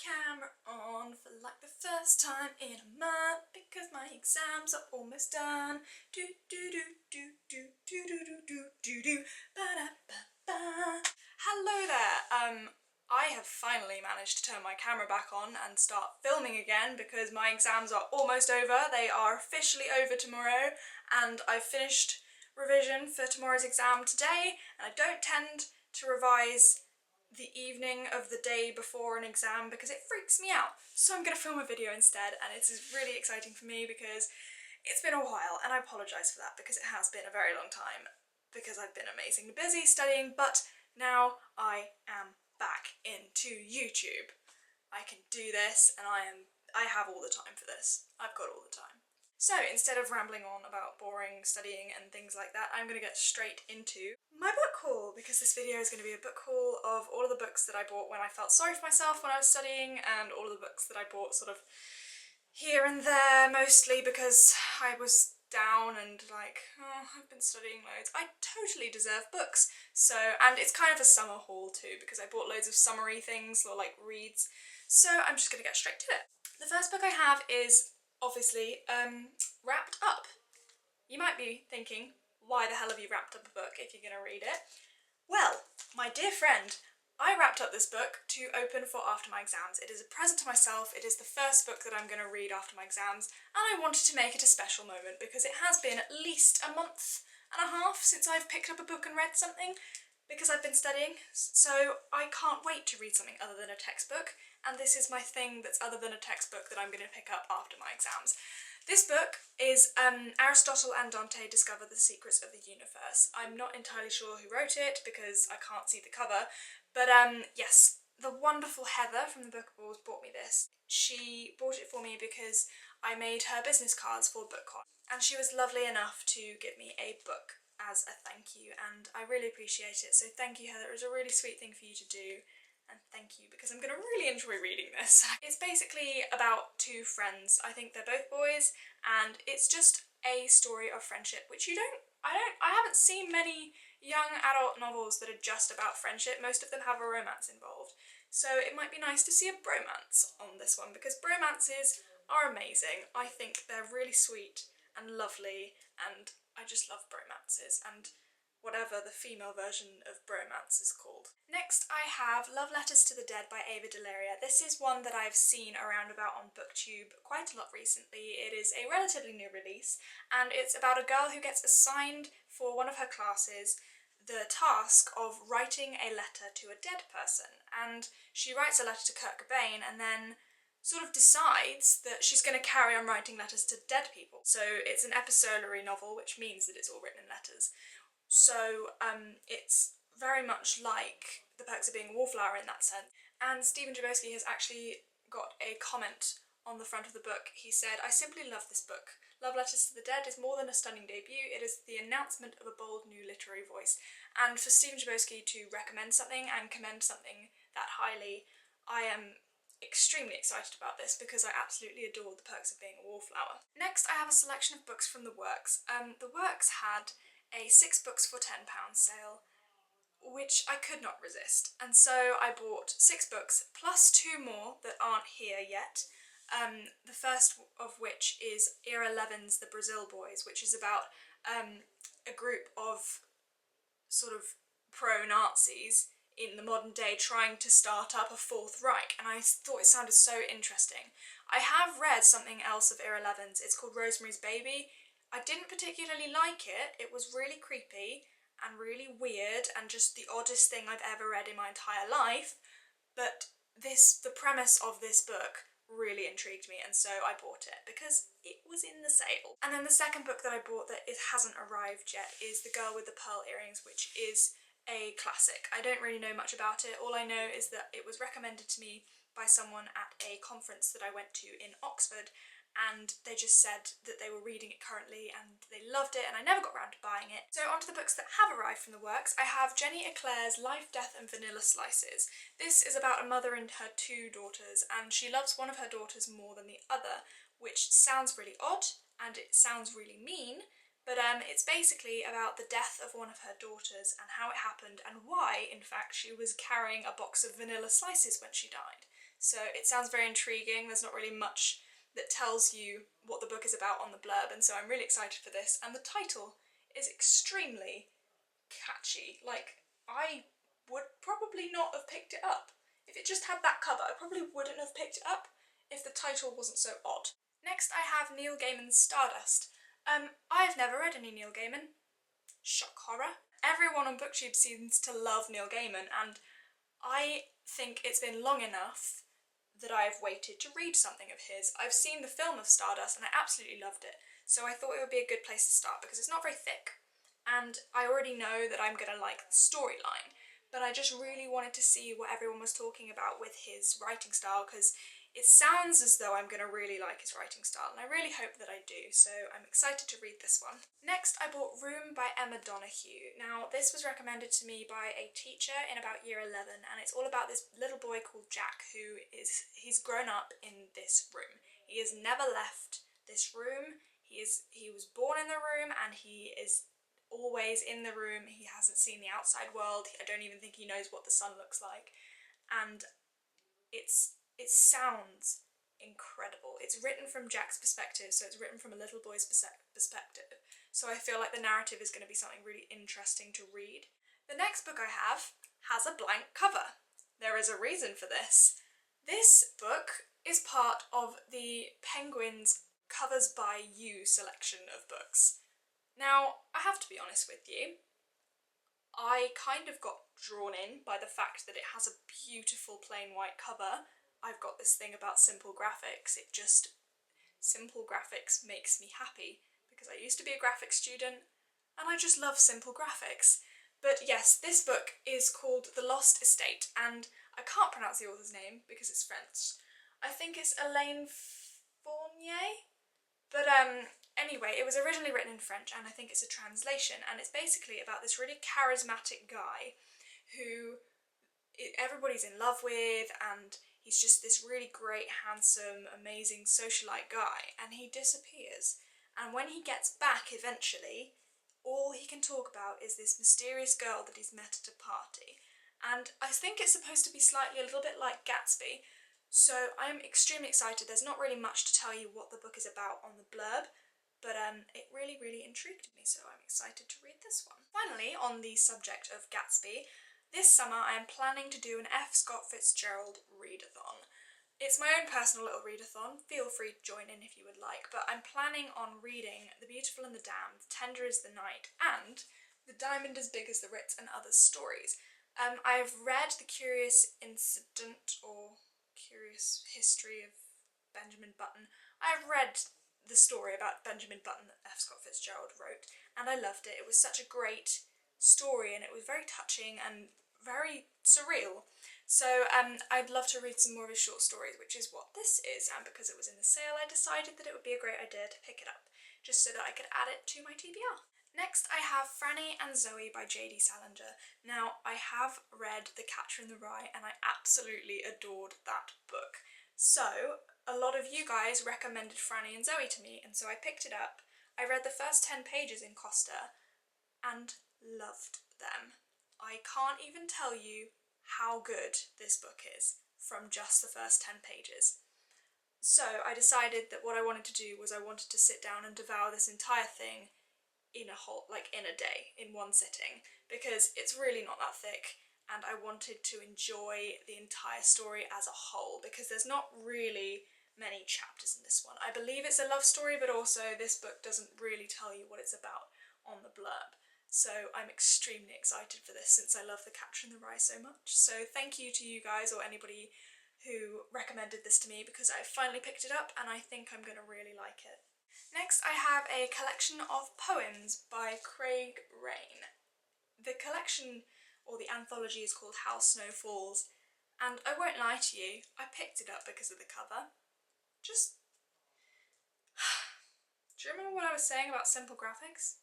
camera on for like the first time in a month because my exams are almost done. Do do do do do do do do do do do ba da ba ba. Hello there. I have finally managed to turn my camera back on and start filming again because my exams are almost over. They are officially over tomorrow, and I've finished revision for tomorrow's exam today, and I don't tend to revise the evening of the day before an exam because it freaks me out. So I'm going to film a video instead, and it is really exciting for me because it's been a while, and I apologise for that because it has been a very long time because I've been amazingly busy studying, but now I am back into YouTube. I can do this, and I have all the time for this. I've got all the time. So instead of rambling on about boring studying and things like that, I'm going to get straight into my book haul, because this video is going to be a book haul of all of the books that I bought when I felt sorry for myself when I was studying, and all of the books that I bought sort of here and there, mostly because I was down and like, oh, I've been studying loads. I totally deserve books. So, and it's kind of a summer haul too, because I bought loads of summery things or like reads. So I'm just gonna get straight to it. The first book I have is obviously Wrapped Up. You might be thinking, why the hell have you wrapped up a book if you're gonna read it? Well, my dear friend, I wrapped up this book to open for after my exams. It is a present to myself. It is the first book that I'm going to read after my exams, and I wanted to make it a special moment because it has been at least a month and a half since I've picked up a book and read something because I've been studying, so I can't wait to read something other than a textbook, and this is my thing that's other than a textbook that I'm going to pick up after my exams. This book is Aristotle and Dante Discover the Secrets of the Universe. I'm not entirely sure who wrote it because I can't see the cover, but yes, the wonderful Heather from the Bookables bought me this. She bought it for me because I made her business cards for BookCon, and she was lovely enough to give me a book as a thank you, and I really appreciate it. So thank you, Heather. It was a really sweet thing for you to do. And thank you, because I'm going to really enjoy reading this. It's basically about two friends. I think they're both boys, and it's just a story of friendship, which I haven't seen many young adult novels that are just about friendship. Most of them have a romance involved. So it might be nice to see a bromance on this one, because bromances are amazing. I think they're really sweet and lovely, and I just love bromances, and whatever the female version of bromance is called. Next I have Love Letters to the Dead by Ava Deliria. This is one that I've seen around about on BookTube quite a lot recently. It is a relatively new release, and it's about a girl who gets assigned for one of her classes the task of writing a letter to a dead person, and she writes a letter to Kurt Cobain and then sort of decides that she's going to carry on writing letters to dead people. So it's an epistolary novel, which means that it's all written in letters. So it's very much like The Perks of Being a Wallflower in that sense. And Stephen Chbosky has actually got a comment on the front of the book. He said, "I simply love this book. Love Letters to the Dead is more than a stunning debut, it is the announcement of a bold new literary voice." And for Stephen Chbosky to recommend something and commend something that highly, I am extremely excited about this because I absolutely adore The Perks of Being a Wallflower. Next I have a selection of books from The Works. The Works had a 6 books for £10 sale, which I could not resist, and so I bought 6 books plus 2 more that aren't here yet. The first of which is Era Levin's The Brazil Boys, which is about a group of sort of pro-Nazis in the modern day trying to start up a Fourth Reich, and I thought it sounded so interesting. I have read something else of Era Levin's. It's called Rosemary's Baby. I didn't particularly like it. It was really creepy and really weird and just the oddest thing I've ever read in my entire life, but the premise of this book really intrigued me, and so I bought it because it was in the sale. And then the second book that I bought that it hasn't arrived yet is The Girl with the Pearl Earrings, which is a classic. I don't really know much about it. All I know is that it was recommended to me by someone at a conference that I went to in Oxford, and they just said that they were reading it currently and they loved it, and I never got around to buying it. So onto the books that have arrived from The Works. I have Jenny Eclair's Life, Death and Vanilla Slices. This is about a mother and her 2 daughters, and she loves one of her daughters more than the other, which sounds really odd and it sounds really mean, but it's basically about the death of one of her daughters and how it happened and why, in fact, she was carrying a box of vanilla slices when she died. so it sounds very intriguing. There's not really much that tells you what the book is about on the blurb, and so I'm really excited for this. And the title is extremely catchy. Like, I would probably not have picked it up. If it just had that cover, I probably wouldn't have picked it up if the title wasn't so odd. Next I have Neil Gaiman's Stardust. I've never read any Neil Gaiman. Shock horror. Everyone on BookTube seems to love Neil Gaiman, and I think it's been long enough that I've waited to read something of his. I've seen the film of Stardust and I absolutely loved it, so I thought it would be a good place to start because it's not very thick, and I already know that I'm going to like the storyline, but I just really wanted to see what everyone was talking about with his writing style, because it sounds as though I'm going to really like his writing style, and I really hope that I do, so I'm excited to read this one. Next, I bought Room by Emma Donoghue. Now, this was recommended to me by a teacher in about year 11, and it's all about this little boy called Jack he's grown up in this room. He has never left this room. He was born in the room, and he is always in the room. He hasn't seen the outside world. I don't even think he knows what the sun looks like, and it sounds incredible. It's written from Jack's perspective, so it's written from a little boy's perspective. So I feel like the narrative is going to be something really interesting to read. The next book I have has a blank cover. There is a reason for this. This book is part of the Penguin's Covers by You selection of books. Now, I have to be honest with you, I kind of got drawn in by the fact that it has a beautiful plain white cover. I've got this thing about simple graphics. Simple graphics makes me happy because I used to be a graphics student and I just love simple graphics. But yes, this book is called The Lost Estate, and I can't pronounce the author's name because it's French. I think it's Elaine Fournier? But anyway, it was originally written in French, and I think it's a translation, and it's basically about this really charismatic guy who everybody's in love with, and he's just this really great, handsome, amazing socialite guy, and he disappears. And when he gets back eventually, all he can talk about is this mysterious girl that he's met at a party. And I think it's supposed to be slightly a little bit like Gatsby, so I'm extremely excited. There's not really much to tell you what the book is about on the blurb, but it really, really intrigued me, so I'm excited to read this one. Finally, on the subject of Gatsby, this summer I am planning to do an F. Scott Fitzgerald readathon. It's my own personal little readathon, feel free to join in if you would like, but I'm planning on reading The Beautiful and the Damned, Tender is the Night, and The Diamond as Big as the Ritz and Other Stories. I've read The Curious Incident, or Curious History of Benjamin Button. I've read the story about Benjamin Button that F. Scott Fitzgerald wrote, and I loved it. It was such a great story, and it was very touching and very surreal. So I'd love to read some more of his short stories, which is what this is, and because it was in the sale I decided that it would be a great idea to pick it up, just so that I could add it to my TBR. Next I have Franny and Zooey by J.D. Salinger. Now, I have read The Catcher in the Rye and I absolutely adored that book. So, a lot of you guys recommended Franny and Zooey to me, and so I picked it up. I read the first 10 pages in Costa and loved them. I can't even tell you how good this book is from just the first 10 pages. So I decided that what I wanted to do was I wanted to sit down and devour this entire thing in a day, in one sitting, because it's really not that thick, and I wanted to enjoy the entire story as a whole, because there's not really many chapters in this one. I believe it's a love story, but also this book doesn't really tell you what it's about on the blurb. So I'm extremely excited for this since I love The Catcher in the Rye so much. So thank you to you guys or anybody who recommended this to me, because I finally picked it up and I think I'm going to really like it. Next I have a collection of poems by Craig Raine. The collection, or the anthology, is called How Snow Falls, and I won't lie to you, I picked it up because of the cover. Do you remember what I was saying about simple graphics?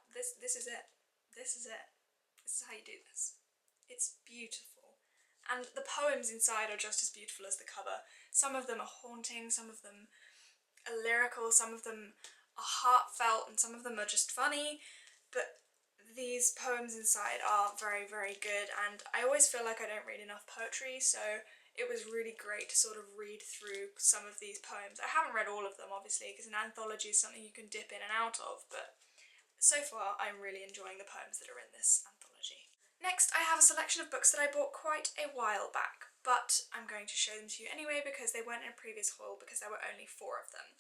This is it. This is it. This is how you do this. It's beautiful. And the poems inside are just as beautiful as the cover. Some of them are haunting, some of them are lyrical, some of them are heartfelt, and some of them are just funny, but these poems inside are very, very good, and I always feel like I don't read enough poetry, so it was really great to sort of read through some of these poems. I haven't read all of them, obviously, because an anthology is something you can dip in and out of, but so far I'm really enjoying the poems that are in this anthology. Next, I have a selection of books that I bought quite a while back, but I'm going to show them to you anyway because they weren't in a previous haul because there were only 4 of them.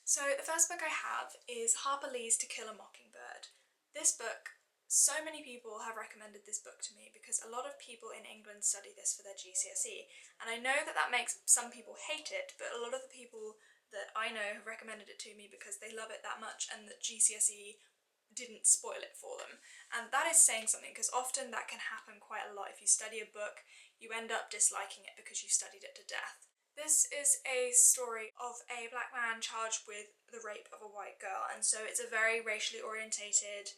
So the first book I have is Harper Lee's To Kill a Mockingbird. This book, so many people have recommended this book to me because a lot of people in England study this for their GCSE, and I know that that makes some people hate it, but a lot of the people that I know have recommended it to me because they love it that much and that GCSE didn't spoil it for them. And that is saying something, because often that can happen quite a lot. If you study a book, you end up disliking it because you studied it to death. This is a story of a black man charged with the rape of a white girl, and so it's a very racially orientated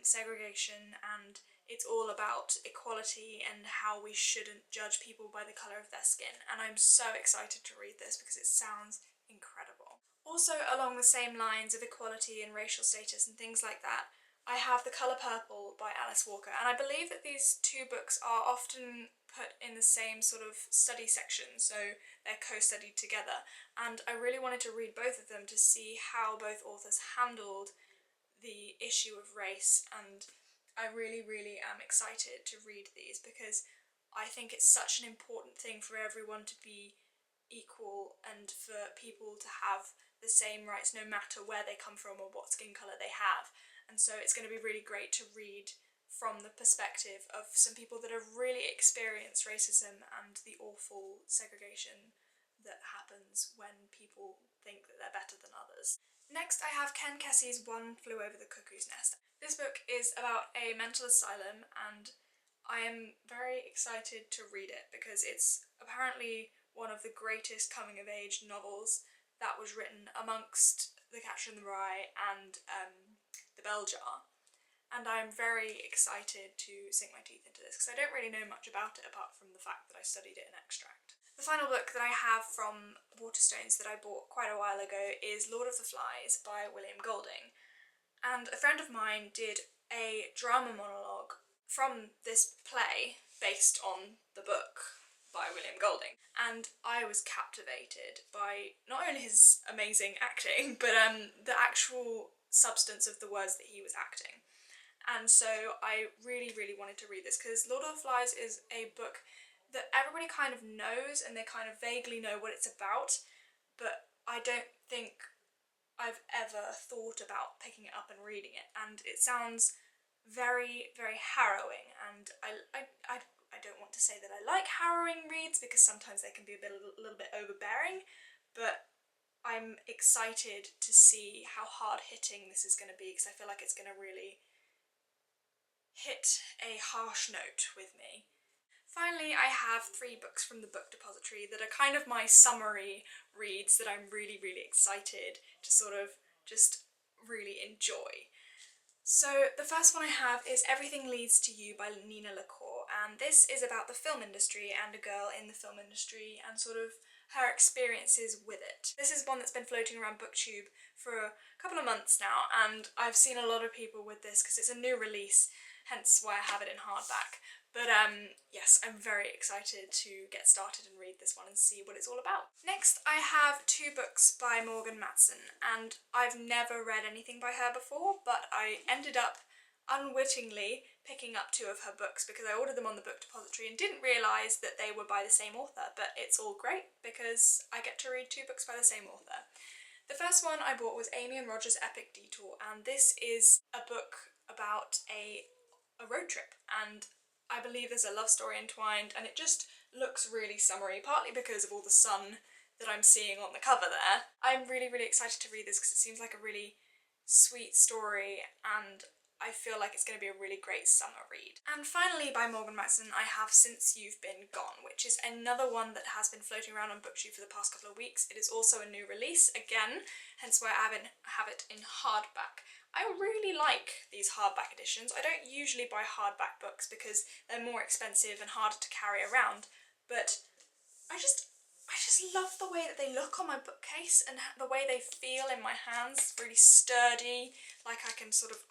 segregation, and it's all about equality and how we shouldn't judge people by the colour of their skin. And I'm so excited to read this because it sounds incredible. Also, along the same lines of equality and racial status and things like that, I have The Colour Purple by Alice Walker, and I believe that these 2 books are often put in the same sort of study section, so they're co-studied together, and I really wanted to read both of them to see how both authors handled the issue of race, and I really am excited to read these because I think it's such an important thing for everyone to be equal and for people to have the same rights no matter where they come from or what skin colour they have. And so it's going to be really great to read from the perspective of some people that have really experienced racism and the awful segregation that happens when people think that they're better than others. Next, I have Ken Kesey's One Flew Over the Cuckoo's Nest. This book is about a mental asylum, and I am very excited to read it because it's apparently one of the greatest coming-of-age novels that was written amongst The Catcher in the Rye and The Bell Jar. And I'm very excited to sink my teeth into this because I don't really know much about it apart from the fact that I studied it in extract. The final book that I have from Waterstones that I bought quite a while ago is Lord of the Flies by William Golding. And a friend of mine did a drama monologue from this play based on the book by William Golding, and I was captivated by not only his amazing acting, but the actual substance of the words that he was acting. And so I really wanted to read this because Lord of the Flies is a book that everybody kind of knows and they kind of vaguely know what it's about, but I don't think I've ever thought about picking it up and reading it, and it sounds very harrowing, and I don't want to say that I like harrowing reads because sometimes they can be a little bit overbearing, but I'm excited to see how hard-hitting this is going to be because I feel like it's going to really hit a harsh note with me. Finally, I have 3 books from the Book Depository that are kind of my summary reads that I'm really excited to sort of just really enjoy. So the first one I have is Everything Leads to You by Nina Lacour, and this is about the film industry and a girl in the film industry and sort of her experiences with it. This is one that's been floating around BookTube for a couple of months now, and I've seen a lot of people with this because it's a new release, hence why I have it in hardback. But yes, I'm very excited to get started and read this one and see what it's all about. Next, I have 2 books by Morgan Matson, and I've never read anything by her before, but I ended up unwittingly picking up 2 of her books because I ordered them on the Book Depository and didn't realise that they were by the same author, but it's all great because I get to read 2 books by the same author. The first one I bought was Amy and Roger's Epic Detour, and this is a book about a road trip, and I believe there's a love story entwined, and it just looks really summery, partly because of all the sun that I'm seeing on the cover there. I'm really excited to read this because it seems like a really sweet story, and I feel like it's going to be a really great summer read. And finally, by Morgan Matson, I have Since You've Been Gone, which is another one that has been floating around on BookTube for the past couple of weeks. It is also a new release, again, hence why I have it in hardback. I really like these hardback editions. I don't usually buy hardback books because they're more expensive and harder to carry around, but I just love the way that they look on my bookcase and the way they feel in my hands. Really sturdy, like I can sort of,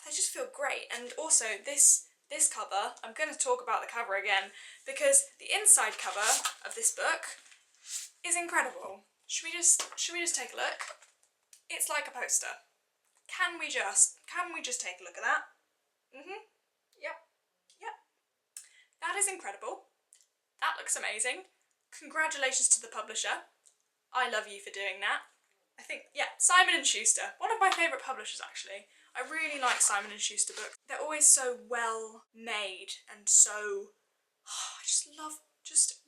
they just feel great. And also this this cover, I'm going to talk about the cover again, because the inside cover of this book is incredible. Should we just take a look? It's like a poster. Can we just take a look at that? Yep. That is incredible. That looks amazing. Congratulations to the publisher. I love you for doing that. I think, yeah, Simon & Schuster, one of my favourite publishers actually. I really like Simon & Schuster books. They're always so well made and so, I just love,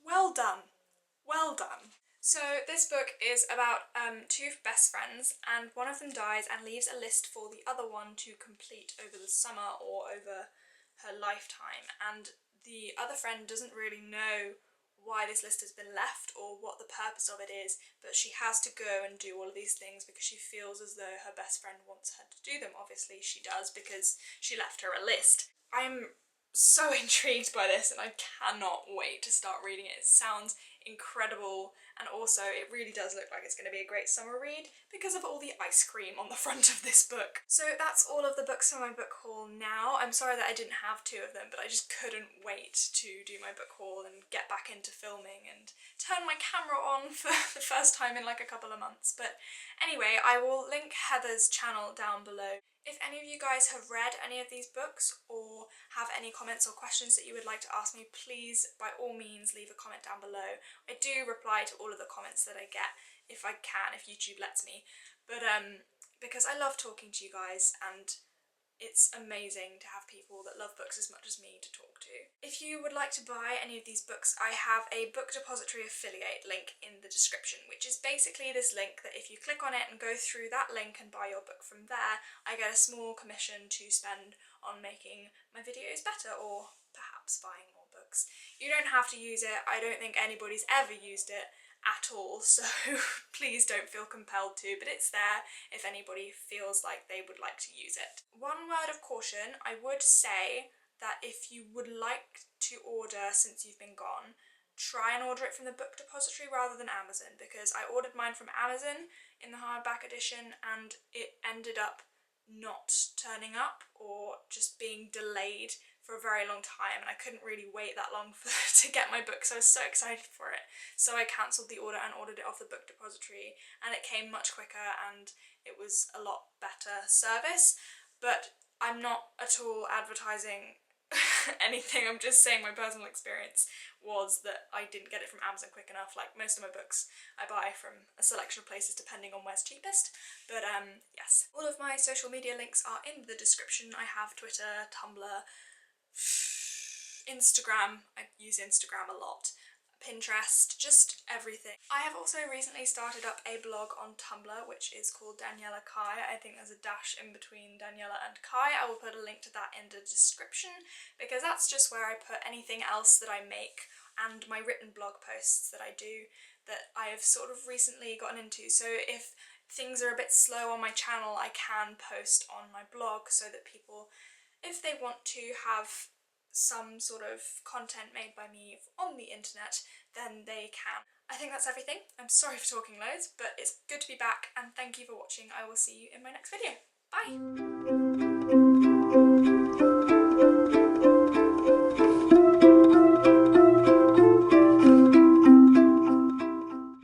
well done. Well done. So this book is about two best friends, and one of them dies and leaves a list for the other one to complete over the summer or over her lifetime, and the other friend doesn't really know why this list has been left or what the purpose of it is, but she has to go and do all of these things because she feels as though her best friend wants her to do them. Obviously she does, because she left her a list. I'm so intrigued by this and I cannot wait to start reading it. It sounds incredible, and also it really does look like it's going to be a great summer read because of all the ice cream on the front of this book. So that's all of the books from my book haul now. I'm sorry that I didn't have two of them, but I just couldn't wait to do my book haul and get back into filming and turn my camera on for the first time in like a couple of months. But anyway, I will link Heather's channel down below. If any of you guys have read any of these books or have any comments or questions that you would like to ask me, please by all means leave a comment down below. I do reply to all of the comments that I get if I can, if YouTube lets me, but because I love talking to you guys and it's amazing to have people that love books as much as me to talk to. If you would like to buy any of these books, I have a book depository affiliate link in the description, which is basically this link that if you click on it and go through that link and buy your book from there, I get a small commission to spend on making my videos better or perhaps buying more books. You don't have to use it. I don't think anybody's ever used it at all, so please don't feel compelled to, but it's there if anybody feels like they would like to use it. One word of caution, I would say that if you would like to order since you've been gone, try and order it from the book depository rather than Amazon, because I ordered mine from Amazon in the hardback edition and it ended up not turning up or just being delayed for a very long time, and I couldn't really wait that long to get my book, so I was so excited for it. So I cancelled the order and ordered it off the book depository, and it came much quicker and it was a lot better service. But I'm not at all advertising anything, I'm just saying my personal experience was that I didn't get it from Amazon quick enough. Like most of my books I buy from a selection of places depending on where's cheapest. But yes, all of my social media links are in the description. I have Twitter, Tumblr, Instagram, I use Instagram a lot, Pinterest, just everything. I have also recently started up a blog on Tumblr which is called Daniela Kai. I think there's a dash in between Daniela and Kai. I will put a link to that in the description because that's just where I put anything else that I make and my written blog posts that I do that I have sort of recently gotten into. So if things are a bit slow on my channel, I can post on my blog so that people, if they want to have some sort of content made by me on the internet, then they can. I think that's everything. I'm sorry for talking loads, but it's good to be back and thank you for watching. I will see you in my next video. Bye!